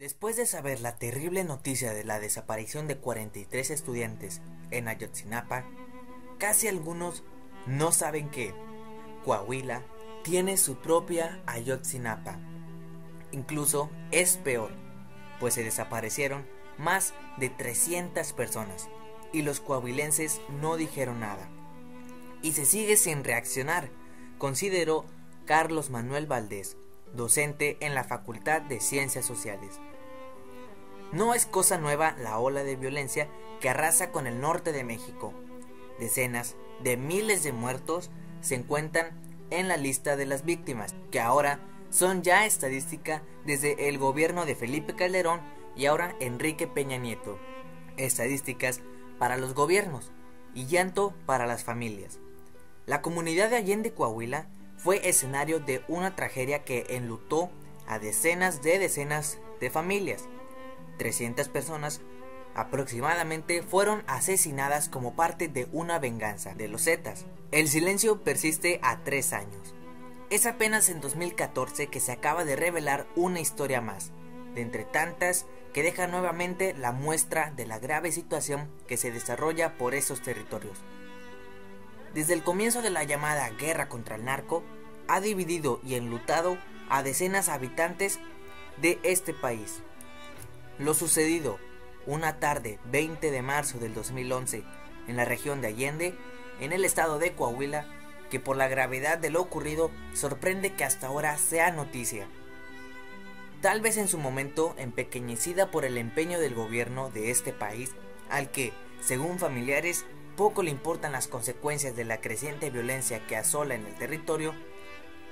Después de saber la terrible noticia de la desaparición de 43 estudiantes en Ayotzinapa, casi algunos no saben que Coahuila tiene su propia Ayotzinapa. Incluso es peor, pues se desaparecieron más de 300 personas y los coahuilenses no dijeron nada. Y se sigue sin reaccionar, consideró Carlos Manuel Valdés, docente en la Facultad de Ciencias Sociales. No es cosa nueva la ola de violencia que arrasa con el norte de México. Decenas de miles de muertos se encuentran en la lista de las víctimas, que ahora son ya estadística desde el gobierno de Felipe Calderón y ahora Enrique Peña Nieto. Estadísticas para los gobiernos y llanto para las familias. La comunidad de Allende, Coahuila, fue escenario de una tragedia que enlutó a decenas de familias. 300 personas aproximadamente fueron asesinadas como parte de una venganza de los Zetas. El silencio persiste a 3 años. Es apenas en 2014 que se acaba de revelar una historia más, de entre tantas que deja nuevamente la muestra de la grave situación que se desarrolla por esos territorios. Desde el comienzo de la llamada guerra contra el narco, ha dividido y enlutado a decenas de habitantes de este país. Lo sucedido una tarde 20 de marzo del 2011 en la región de Allende, en el estado de Coahuila, que por la gravedad de lo ocurrido sorprende que hasta ahora sea noticia. Tal vez en su momento empequeñecida por el empeño del gobierno de este país, al que, según familiares, poco le importan las consecuencias de la creciente violencia que asola en el territorio,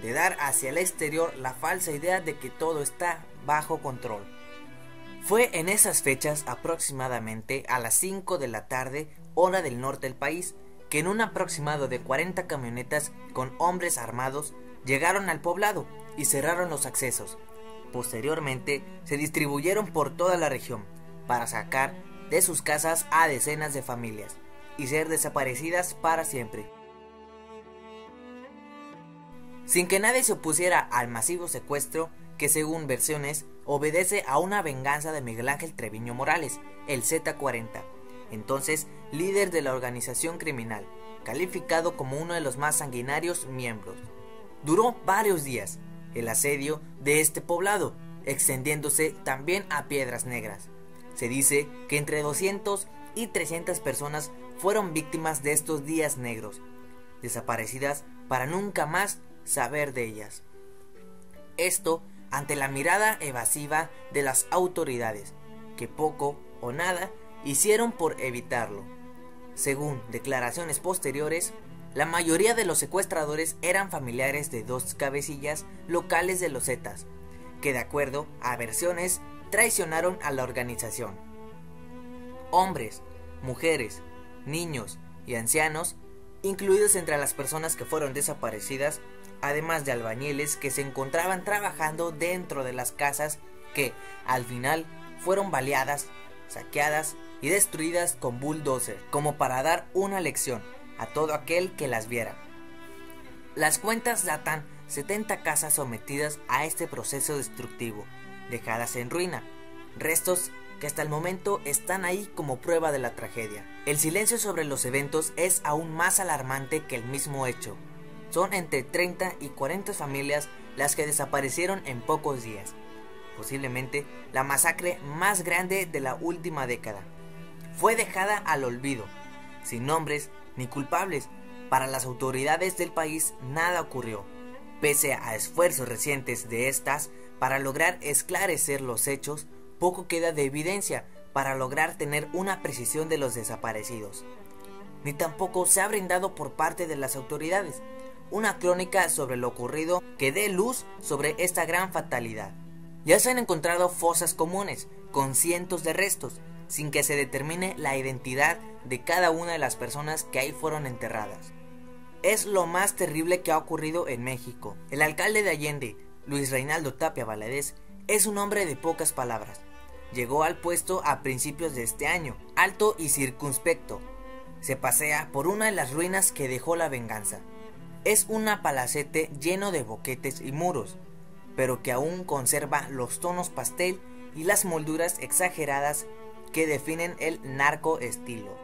de dar hacia el exterior la falsa idea de que todo está bajo control. Fue en esas fechas, aproximadamente a las 5 de la tarde, hora del norte del país, que en un aproximado de 40 camionetas con hombres armados llegaron al poblado y cerraron los accesos. Posteriormente se distribuyeron por toda la región para sacar de sus casas a decenas de familias y ser desaparecidas para siempre. Sin que nadie se opusiera al masivo secuestro que, según versiones, obedece a una venganza de Miguel Ángel Treviño Morales, el Z40, entonces líder de la organización criminal, calificado como uno de los más sanguinarios miembros. Duró varios días el asedio de este poblado, extendiéndose también a Piedras Negras. Se dice que entre 200 y 300 personas fueron víctimas de estos días negros, desaparecidas para nunca más saber de ellas. Esto ante la mirada evasiva de las autoridades, que poco o nada hicieron por evitarlo. Según declaraciones posteriores, la mayoría de los secuestradores eran familiares de 2 cabecillas locales de los Zetas, que de acuerdo a versiones traicionaron a la organización. Hombres, mujeres, niños y ancianos, incluidos entre las personas que fueron desaparecidas, además de albañiles que se encontraban trabajando dentro de las casas que, al final, fueron baleadas, saqueadas y destruidas con bulldozer, como para dar una lección a todo aquel que las viera. Las cuentas datan 70 casas sometidas a este proceso destructivo, dejadas en ruina, restos que hasta el momento están ahí como prueba de la tragedia. El silencio sobre los eventos es aún más alarmante que el mismo hecho. Son entre 30 y 40 familias las que desaparecieron en pocos días. Posiblemente la masacre más grande de la última década. Fue dejada al olvido, sin nombres ni culpables. Para las autoridades del país nada ocurrió, pese a esfuerzos recientes de estas para lograr esclarecer los hechos. Poco queda de evidencia para lograr tener una precisión de los desaparecidos. Ni tampoco se ha brindado por parte de las autoridades una crónica sobre lo ocurrido que dé luz sobre esta gran fatalidad. Ya se han encontrado fosas comunes con cientos de restos, sin que se determine la identidad de cada una de las personas que ahí fueron enterradas. Es lo más terrible que ha ocurrido en México. El alcalde de Allende, Luis Reinaldo Tapia Valadez, es un hombre de pocas palabras. Llegó al puesto a principios de este año, alto y circunspecto. Se pasea por una de las ruinas que dejó la venganza. Es un palacete lleno de boquetes y muros, pero que aún conserva los tonos pastel y las molduras exageradas que definen el narcoestilo.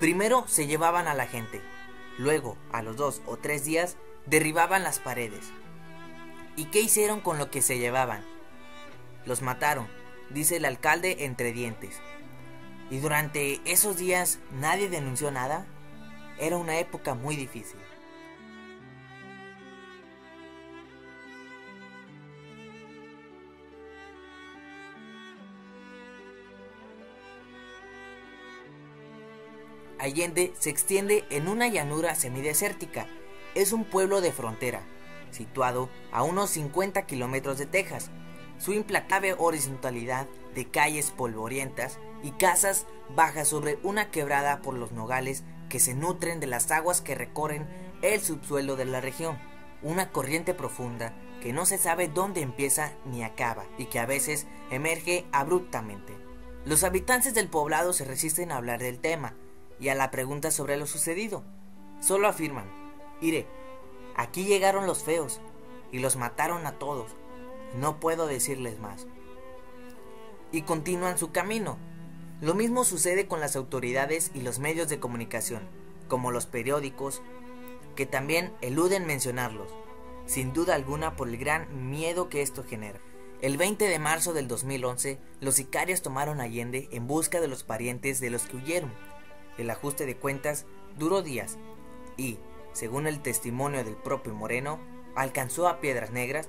Primero se llevaban a la gente, luego, a los 2 o 3 días, derribaban las paredes. ¿Y qué hicieron con lo que se llevaban? Los mataron, dice el alcalde entre dientes. ¿Y durante esos días nadie denunció nada? Era una época muy difícil. Allende se extiende en una llanura semidesértica. Es un pueblo de frontera, situado a unos 50 kilómetros de Texas. Su implacable horizontalidad de calles polvorientas y casas bajas sobre una quebrada por los nogales que se nutren de las aguas que recorren el subsuelo de la región. Una corriente profunda que no se sabe dónde empieza ni acaba y que a veces emerge abruptamente. Los habitantes del poblado se resisten a hablar del tema y a la pregunta sobre lo sucedido. Solo afirman: "Ire, aquí llegaron los feos y los mataron a todos. No puedo decirles más". Y continúan su camino. Lo mismo sucede con las autoridades y los medios de comunicación, como los periódicos, que también eluden mencionarlos, sin duda alguna por el gran miedo que esto genera. El 20 de marzo del 2011, los sicarios tomaron Allende en busca de los parientes de los que huyeron. El ajuste de cuentas duró días y, según el testimonio del propio Moreno, alcanzó a Piedras Negras,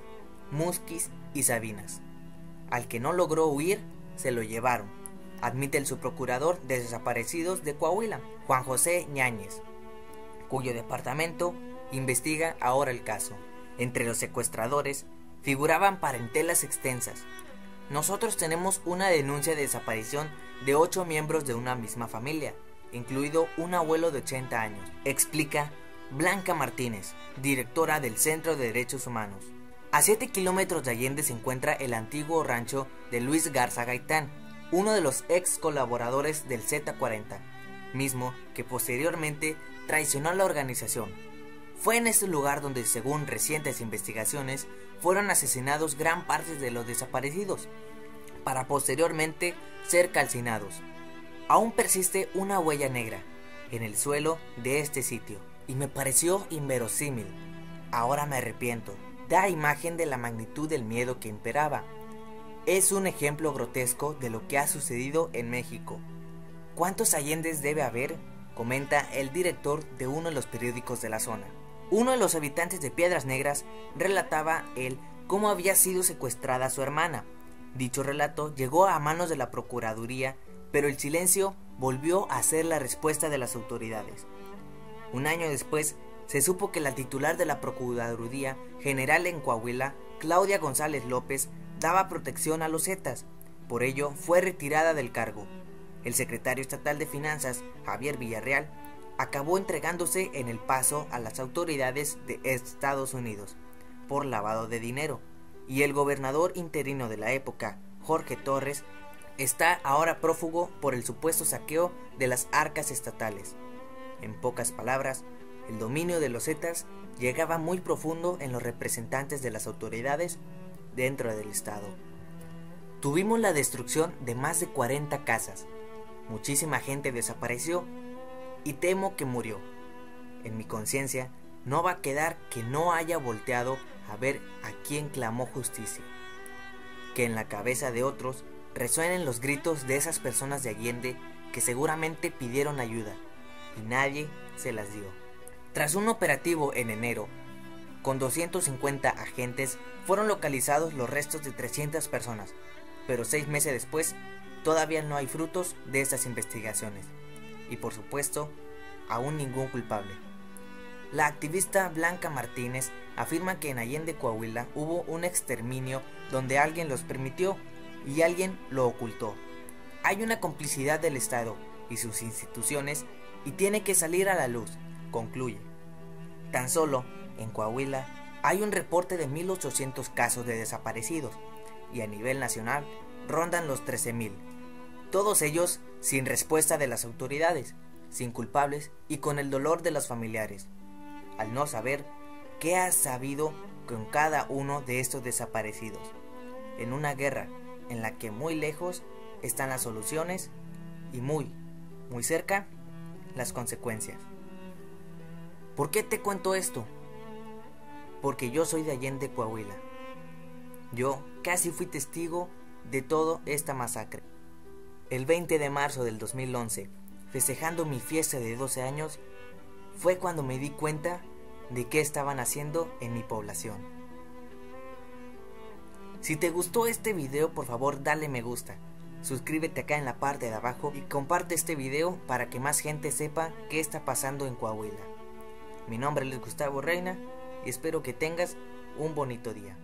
Musquis y Sabinas. Al que no logró huir, se lo llevaron, admite el subprocurador de desaparecidos de Coahuila, Juan José Ñáñez, cuyo departamento investiga ahora el caso. Entre los secuestradores figuraban parentelas extensas. Nosotros tenemos una denuncia de desaparición de 8 miembros de una misma familia, incluido un abuelo de 80 años, explica Blanca Martínez, directora del Centro de Derechos Humanos. A 7 kilómetros de Allende se encuentra el antiguo rancho de Luis Garza Gaitán, uno de los ex colaboradores del Z40, mismo que posteriormente traicionó a la organización. Fue en este lugar donde, según recientes investigaciones, fueron asesinados gran parte de los desaparecidos, para posteriormente ser calcinados. Aún persiste una huella negra en el suelo de este sitio, y me pareció inverosímil. Ahora me arrepiento. Da imagen de la magnitud del miedo que imperaba. Es un ejemplo grotesco de lo que ha sucedido en México. ¿Cuántos Allendes debe haber?, comenta el director de uno de los periódicos de la zona. Uno de los habitantes de Piedras Negras relataba él cómo había sido secuestrada su hermana. Dicho relato llegó a manos de la Procuraduría, pero el silencio volvió a ser la respuesta de las autoridades. Un año después, se supo que la titular de la Procuraduría General en Coahuila, Claudia González López, daba protección a los Zetas. Por ello, fue retirada del cargo. El secretario estatal de Finanzas, Javier Villarreal, acabó entregándose en El Paso a las autoridades de Estados Unidos por lavado de dinero, y el gobernador interino de la época, Jorge Torres, está ahora prófugo por el supuesto saqueo de las arcas estatales. En pocas palabras, el dominio de los Zetas llegaba muy profundo en los representantes de las autoridades dentro del estado. Tuvimos la destrucción de más de 40 casas. Muchísima gente desapareció y temo que murió. En mi conciencia no va a quedar que no haya volteado a ver a quien clamó justicia. Que en la cabeza de otros resuenen los gritos de esas personas de Allende que seguramente pidieron ayuda y nadie se las dio. Tras un operativo en enero, con 250 agentes, fueron localizados los restos de 300 personas, pero 6 meses después todavía no hay frutos de estas investigaciones y, por supuesto, aún ningún culpable. La activista Blanca Martínez afirma que en Allende, Coahuila, hubo un exterminio donde alguien los permitió y alguien lo ocultó. Hay una complicidad del Estado y sus instituciones y tiene que salir a la luz, concluye. Tan solo en Coahuila hay un reporte de 1,800 casos de desaparecidos y a nivel nacional rondan los 13,000. Todos ellos sin respuesta de las autoridades, sin culpables y con el dolor de los familiares, al no saber ¿Qué has sabido con cada uno de estos desaparecidos? En una guerra en la que muy lejos están las soluciones y muy cerca las consecuencias. ¿Por qué te cuento esto? Porque yo soy de Allende, Coahuila. Yo casi fui testigo de toda esta masacre. El 20 de marzo del 2011, festejando mi fiesta de 12 años, fue cuando me di cuenta de qué estaban haciendo en mi población. Si te gustó este video, por favor dale me gusta, suscríbete acá en la parte de abajo y comparte este video para que más gente sepa qué está pasando en Coahuila. Mi nombre es Gustavo Reina y espero que tengas un bonito día.